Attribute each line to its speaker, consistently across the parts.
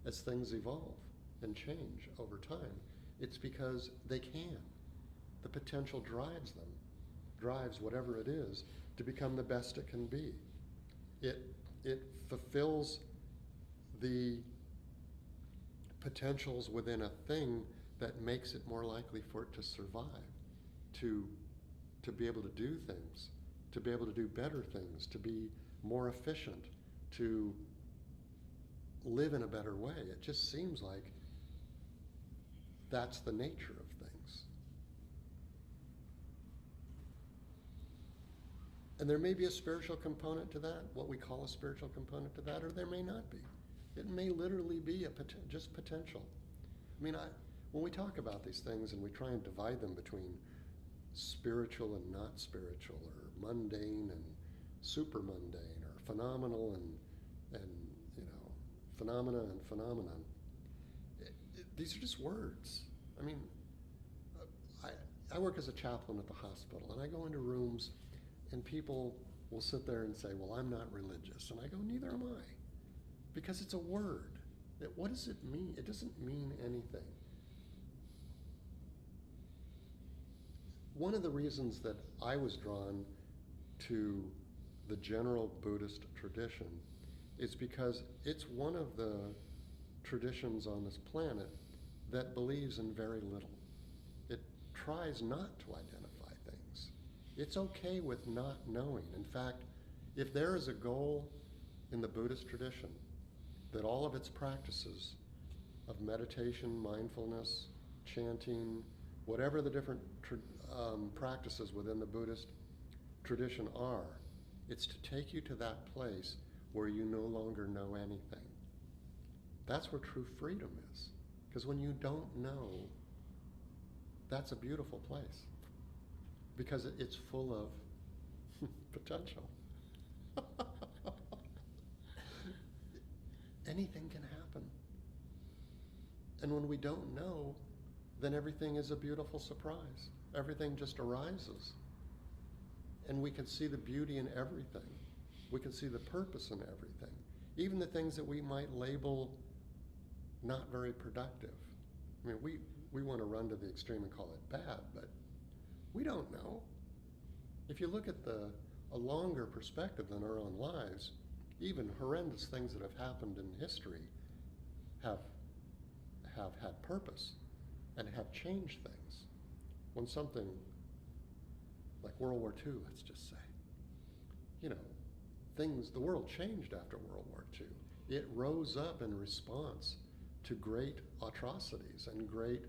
Speaker 1: as things evolve and change over time. It's because they can. The potential drives them, drives whatever it is to become the best it can be. It fulfills the potentials within a thing that makes it more likely for it to survive, to be able to do things, to be able to do better things, to be more efficient, to live in a better way. It just seems like that's the nature of things. And there may be a spiritual component to that, what we call a spiritual component to that, or there may not be. It may literally be just potential. I mean, when we talk about these things and we try and divide them between spiritual and not spiritual, or mundane and super mundane, or phenomenal and phenomena and phenomenon, these are just words. I mean, I work as a chaplain at the hospital, and I go into rooms and people will sit there and say, well, I'm not religious. And I go, neither am I. Because it's a word. What does it mean? It doesn't mean anything. One of the reasons that I was drawn to the general Buddhist tradition is because it's one of the traditions on this planet that believes in very little. It tries not to identify things. It's okay with not knowing. In fact, if there is a goal in the Buddhist tradition that all of its practices of meditation, mindfulness, chanting, whatever the different practices within the Buddhist tradition are, it's to take you to that place where you no longer know anything. That's where true freedom is. Because when you don't know, that's a beautiful place. Because it's full of potential. Anything can happen. And when we don't know, then everything is a beautiful surprise. Everything just arises. And we can see the beauty in everything. We can see the purpose in everything. Even the things that we might label not very productive. I mean, we want to run to the extreme and call it bad, but we don't know. If you look at a longer perspective than our own lives, even horrendous things that have happened in history have had purpose and have changed things. When something like World War II, let's just say, the world changed after World War II. It rose up in response to great atrocities and great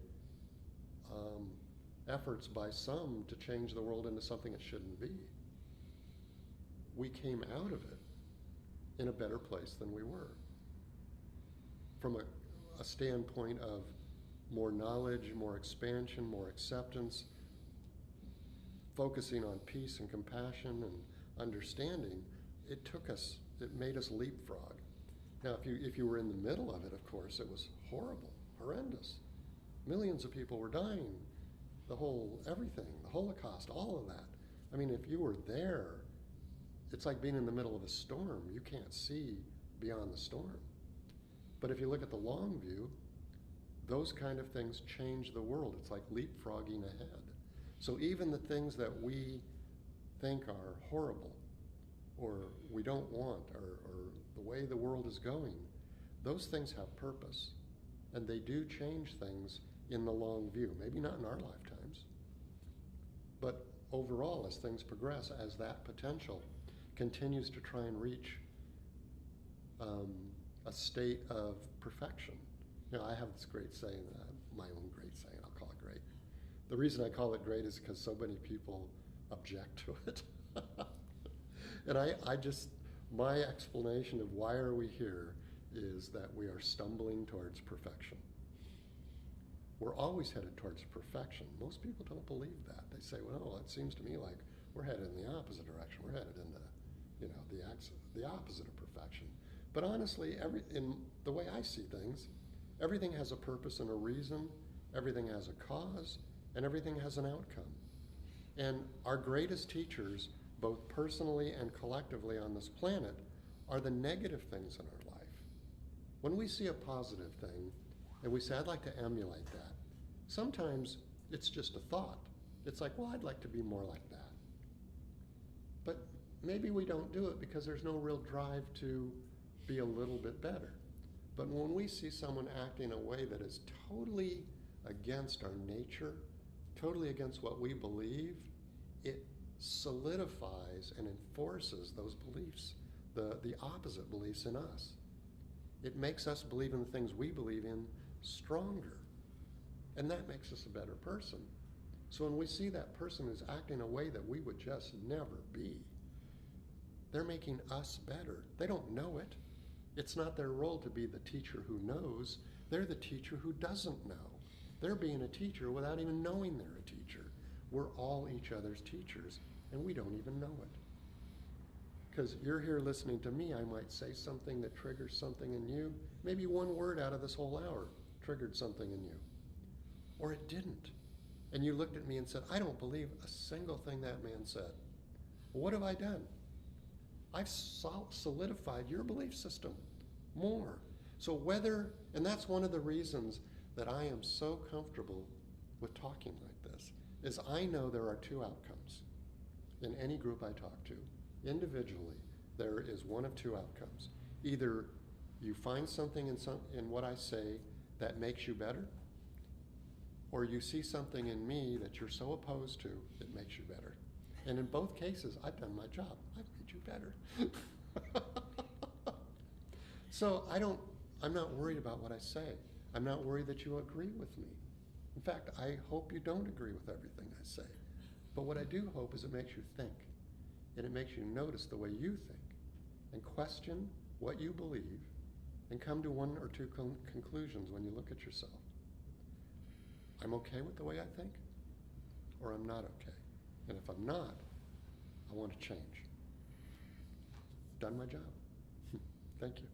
Speaker 1: efforts by some to change the world into something it shouldn't be. We came out of it in a better place than we were. From a standpoint of more knowledge, more expansion, more acceptance, focusing on peace and compassion and understanding, it made us leapfrog. Now, if you were in the middle of it, of course, it was horrible, horrendous. Millions of people were dying, everything, the Holocaust, all of that. I mean, if you were there, it's like being in the middle of a storm. You can't see beyond the storm. But if you look at the long view, those kind of things change the world. It's like leapfrogging ahead. So even the things that we think are horrible, or we don't want, or the way the world is going, those things have purpose. And they do change things in the long view. Maybe not in our lifetimes, but overall, as things progress, as that potential continues to try and reach a state of perfection. I have this great saying, my own great saying, I'll call it great. The reason I call it great is because so many people object to it. And my explanation of why are we here is that we are stumbling towards perfection. We're always headed towards perfection. Most people don't believe that. They say, well, it seems to me like we're headed in the opposite direction. We're headed into, the opposite of perfection. But honestly, in the way I see things, everything has a purpose and a reason, everything has a cause, and everything has an outcome. And our greatest teachers, both personally and collectively on this planet, are the negative things in our life. When we see a positive thing and we say, I'd like to emulate that, sometimes it's just a thought. It's like, well, I'd like to be more like that. But maybe we don't do it because there's no real drive to be a little bit better. But when we see someone acting in a way that is totally against our nature, totally against what we believe, it solidifies and enforces those beliefs, the opposite beliefs in us. It makes us believe in the things we believe in stronger. And that makes us a better person. So when we see that person who's acting in a way that we would just never be, they're making us better. They don't know it. It's not their role to be the teacher who knows. They're the teacher who doesn't know. They're being a teacher without even knowing they're a teacher. We're all each other's teachers, and we don't even know it. Because you're here listening to me, I might say something that triggers something in you. Maybe one word out of this whole hour triggered something in you. Or it didn't. And you looked at me and said, I don't believe a single thing that man said. Well, what have I done? I've solidified your belief system more. So whether, and that's one of the reasons that I am so comfortable with talking like this, is I know there are two outcomes in any group I talk to. Individually, there is one of two outcomes. Either you find something in what I say that makes you better, or you see something in me that you're so opposed to that makes you better. And in both cases, I've done my job. I've made you better. So I'm not worried about what I say. I'm not worried that you agree with me. In fact, I hope you don't agree with everything I say. But what I do hope is it makes you think. And it makes you notice the way you think and question what you believe and come to one or two conclusions when you look at yourself. I'm okay with the way I think, or I'm not okay. And if I'm not, I want to change. Done my job. Thank you.